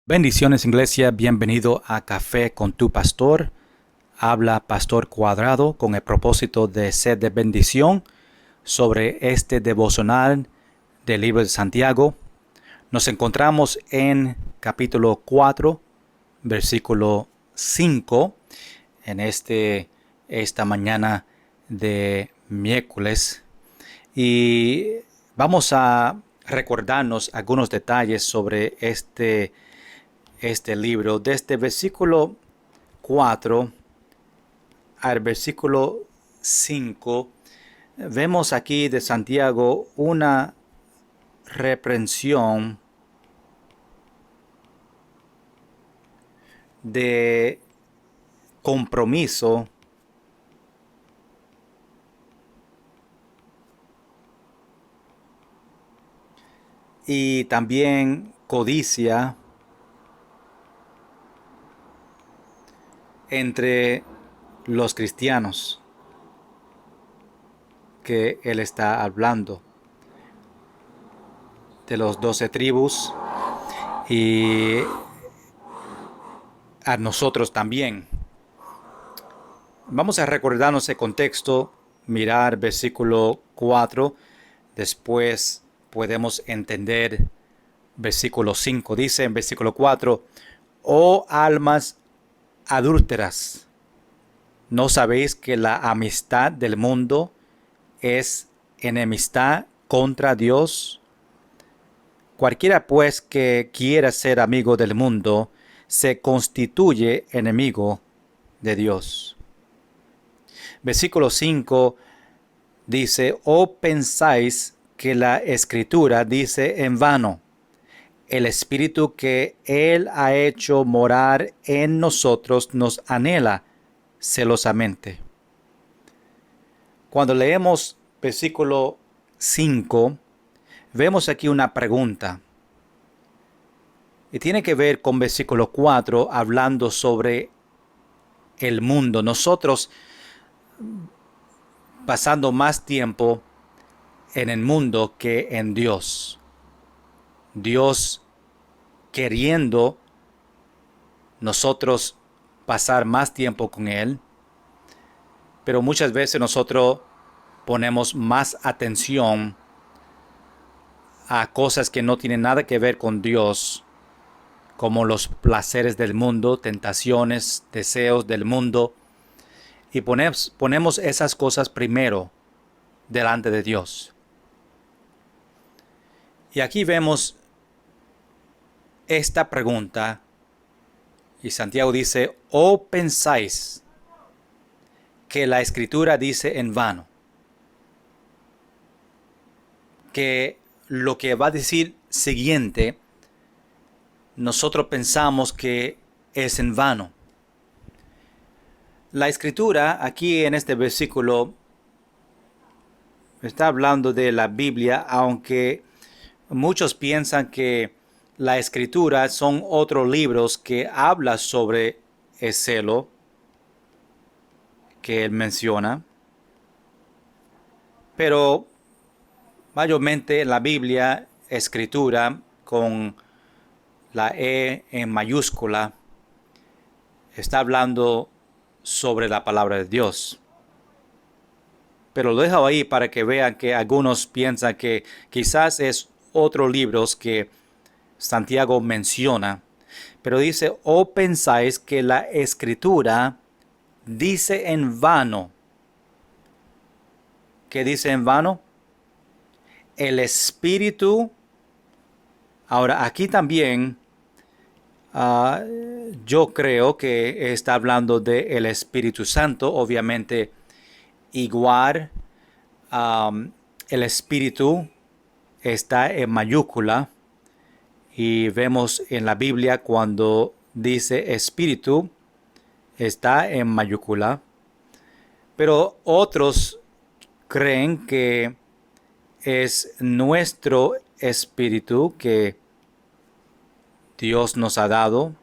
Bendiciones, iglesia, bienvenido a Café con tu Pastor. Habla Pastor Cuadrado con el propósito de ser de bendición sobre este devocional del libro de Santiago. Nos encontramos en capítulo 4, versículo 5, en esta mañana de miércoles. Y vamos a recordarnos algunos detalles sobre este libro. Desde versículo 4 al versículo 5, vemos aquí de Santiago una reprensión de compromiso y también codicia entre los cristianos que él está hablando, de los 12 tribus y a nosotros también. Vamos a recordarnos el contexto, mirar versículo 4, después podemos entender versículo 5. Dice en versículo 4, oh almas adúlteras, ¿no sabéis que la amistad del mundo es enemistad contra Dios? Cualquiera pues que quiera ser amigo del mundo, se constituye enemigo de Dios. Versículo 5 dice, ¿o pensáis que la Escritura dice en vano? El Espíritu que Él ha hecho morar en nosotros nos anhela celosamente. Cuando leemos versículo 5, vemos aquí una pregunta. Y tiene que ver con versículo 4, hablando sobre el mundo. Nosotros pasando más tiempo en el mundo que en Dios. Dios queriendo nosotros pasar más tiempo con Él, pero muchas veces nosotros ponemos más atención a cosas que no tienen nada que ver con Dios, como los placeres del mundo, tentaciones, deseos del mundo, y ponemos esas cosas primero delante de Dios. Y aquí vemos esta pregunta, y Santiago dice, ¿o pensáis que la Escritura dice en vano? Que lo que va a decir siguiente, nosotros pensamos que es en vano. La Escritura, aquí en este versículo, está hablando de la Biblia, aunque muchos piensan que la Escritura son otros libros que hablan sobre el celo que él menciona. Pero mayormente la Biblia, Escritura, con la E en mayúscula, está hablando sobre la palabra de Dios. Pero lo dejo ahí para que vean que algunos piensan que quizás es otros libros que Santiago menciona. Pero dice, ¿o pensáis que la Escritura dice en vano? ¿Qué dice en vano? El Espíritu. Ahora, aquí también yo creo que está hablando del Espíritu Santo. Obviamente, igual el Espíritu está en mayúscula. Y vemos en la Biblia cuando dice Espíritu, está en mayúscula. Pero otros creen que es nuestro espíritu que Dios nos ha dado.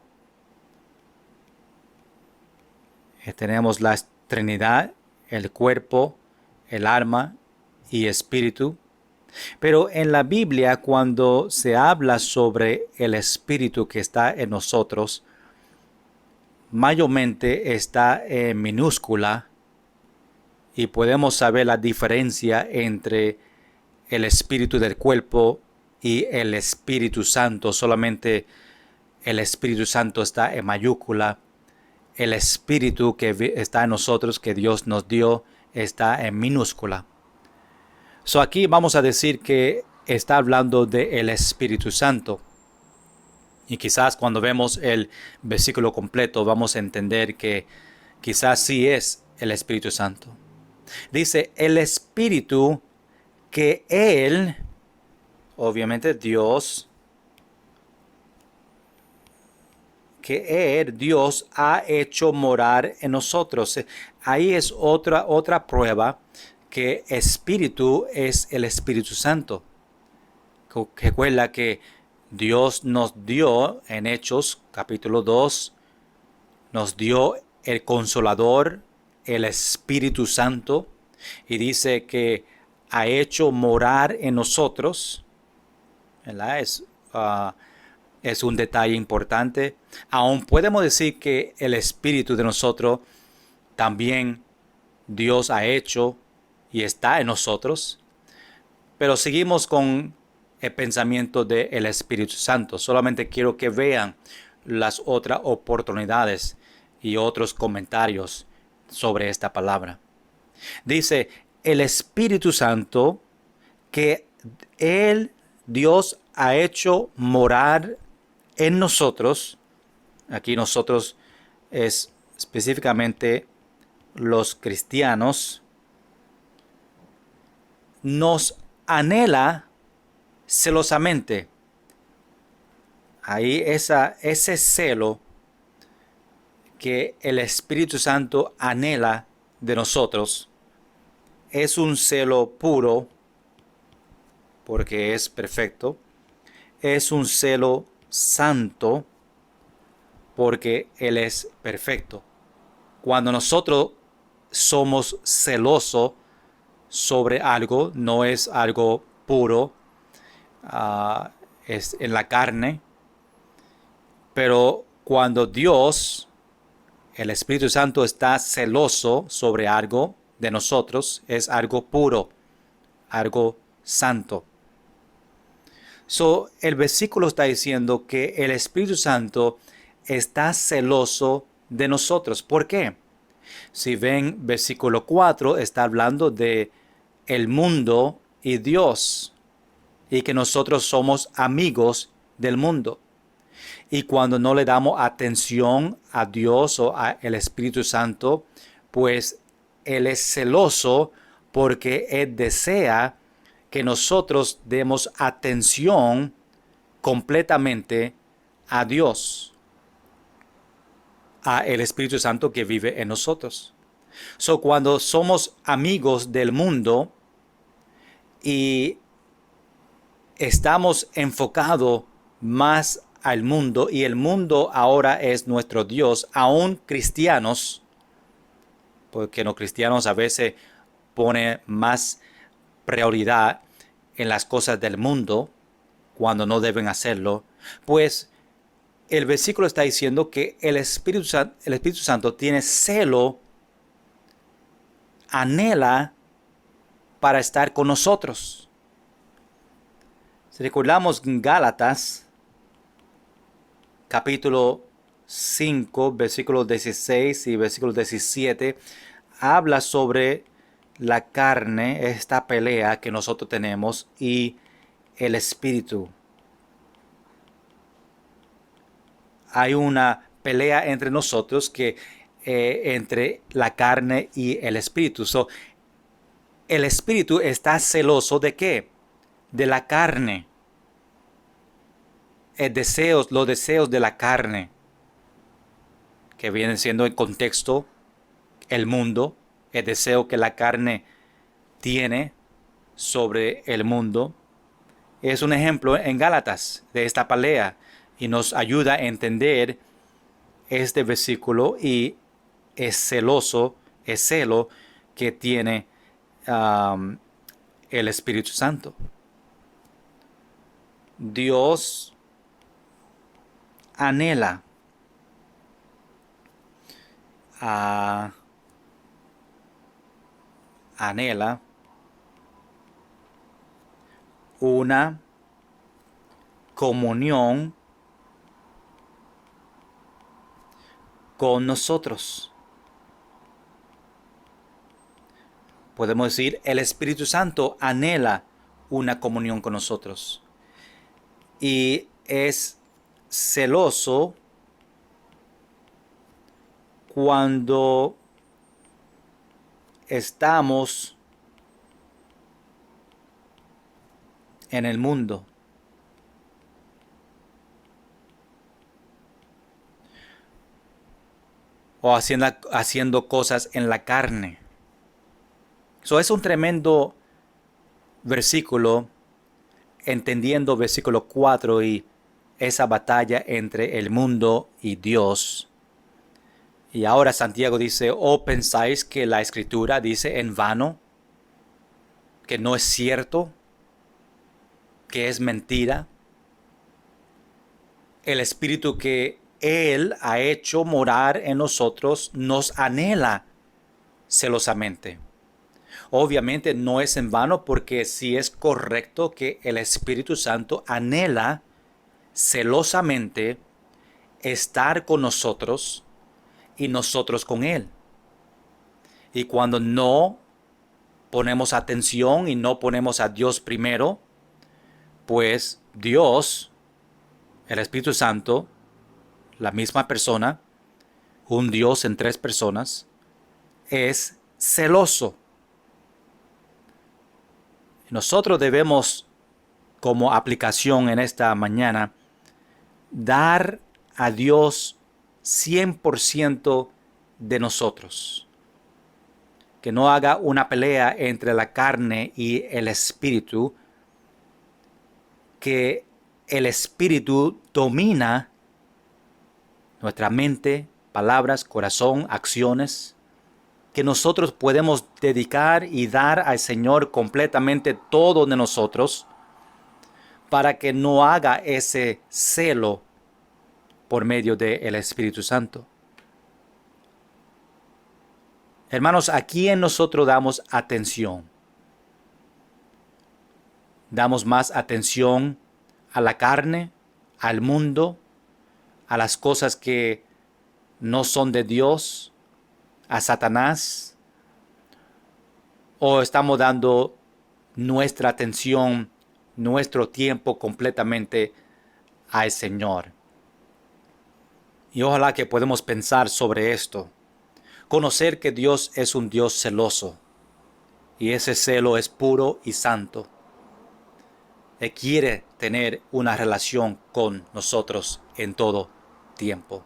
Tenemos la Trinidad, el cuerpo, el alma y espíritu. Pero en la Biblia, cuando se habla sobre el Espíritu que está en nosotros, mayormente está en minúscula y podemos saber la diferencia entre el Espíritu del cuerpo y el Espíritu Santo. Solamente el Espíritu Santo está en mayúscula. El Espíritu que está en nosotros, que Dios nos dio, está en minúscula. So aquí vamos a decir que está hablando del Espíritu Santo. Y quizás cuando vemos el versículo completo vamos a entender que quizás sí es el Espíritu Santo. Dice, el Espíritu que Él, obviamente Dios, que Él, Dios, ha hecho morar en nosotros. Ahí es otra prueba que Espíritu es el Espíritu Santo. Recuerda que Dios nos dio en Hechos capítulo 2, nos dio el Consolador, el Espíritu Santo, y dice que ha hecho morar en nosotros, ¿verdad? Es un detalle importante. Aún podemos decir que el Espíritu de nosotros también Dios ha hecho y está en nosotros, pero seguimos con el pensamiento del Espíritu Santo. Solamente quiero que vean las otras oportunidades y otros comentarios sobre esta palabra. Dice, el Espíritu Santo que Dios ha hecho morar en nosotros. Aquí nosotros es específicamente los cristianos. Nos anhela celosamente. Ahí ese celo que el Espíritu Santo anhela de nosotros es un celo puro porque es perfecto. Es un celo santo porque Él es perfecto. Cuando nosotros somos celosos sobre algo, no es algo puro, es en la carne, pero cuando Dios, el Espíritu Santo, está celoso sobre algo de nosotros, es algo puro, algo santo. So, el versículo está diciendo que el Espíritu Santo está celoso de nosotros. ¿Por qué? Si ven versículo 4, está hablando de el mundo y Dios, y que nosotros somos amigos del mundo. Y cuando no le damos atención a Dios o al Espíritu Santo, pues Él es celoso porque Él desea que nosotros demos atención completamente a Dios, a el Espíritu Santo que vive en nosotros. So, cuando somos amigos del mundo y estamos enfocados más al mundo, y el mundo ahora es nuestro Dios, aún cristianos, porque los cristianos a veces ponen más prioridad en las cosas del mundo cuando no deben hacerlo, pues el versículo está diciendo que el Espíritu Santo tiene celo, anhela para estar con nosotros. Si recordamos en Gálatas, capítulo 5, versículos 16 y versículo 17, habla sobre la carne, esta pelea que nosotros tenemos, y el espíritu. Hay una pelea entre nosotros que entre la carne y el espíritu. So, el espíritu está celoso ¿de qué? De la carne. Los deseos de la carne, que vienen siendo en contexto el mundo, el deseo que la carne tiene sobre el mundo, es un ejemplo en Gálatas de esta pelea y nos ayuda a entender este versículo y es celo que tiene el Espíritu Santo. Dios anhela anhela una comunión con nosotros. Podemos decir, el Espíritu Santo anhela una comunión con nosotros. Y es celoso cuando estamos en el mundo. O haciendo cosas en la carne. Eso es un tremendo versículo, entendiendo versículo 4 y esa batalla entre el mundo y Dios. Y ahora Santiago dice, ¿o pensáis que la Escritura dice en vano? ¿Que no es cierto? ¿Que es mentira? El Espíritu que Él ha hecho morar en nosotros nos anhela celosamente. Obviamente no es en vano, porque sí es correcto que el Espíritu Santo anhela celosamente estar con nosotros y nosotros con Él. Y cuando no ponemos atención y no ponemos a Dios primero, pues Dios, el Espíritu Santo, la misma persona, un Dios en tres personas, es celoso. Nosotros debemos, como aplicación en esta mañana, dar a Dios 100% de nosotros. Que no haga una pelea entre la carne y el espíritu. Que el espíritu domina nuestra mente, palabras, corazón, acciones. Que nosotros podemos dedicar y dar al Señor completamente todo de nosotros, para que no haga ese celo por medio del Espíritu Santo. Hermanos, ¿a quién nosotros damos atención? ¿Damos más atención a la carne, al mundo, a las cosas que no son de Dios, a Satanás? ¿O estamos dando nuestra atención, nuestro tiempo completamente al Señor? Y ojalá que podamos pensar sobre esto. Conocer que Dios es un Dios celoso. Y ese celo es puro y santo. Él quiere tener una relación con nosotros en todo tiempo.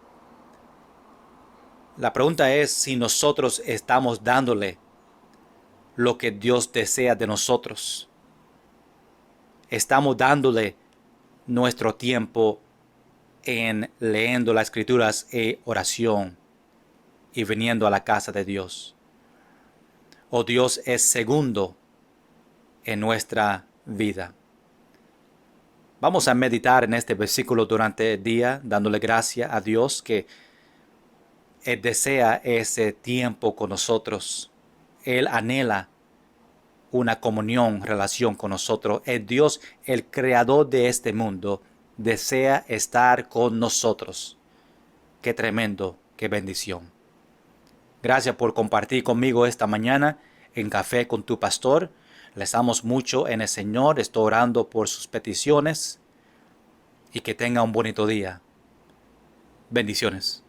La pregunta es si nosotros estamos dándole lo que Dios desea de nosotros. Estamos dándole nuestro tiempo en leyendo las Escrituras y oración y viniendo a la casa de Dios. O Dios es segundo en nuestra vida. Vamos a meditar en este versículo durante el día, dándole gracias a Dios que Él desea ese tiempo con nosotros. Él anhela una comunión, relación con nosotros. El Dios, el creador de este mundo, desea estar con nosotros. Qué tremendo, qué bendición. Gracias por compartir conmigo esta mañana en Café con tu Pastor. Les amo mucho en el Señor. Estoy orando por sus peticiones. Y que tenga un bonito día. Bendiciones.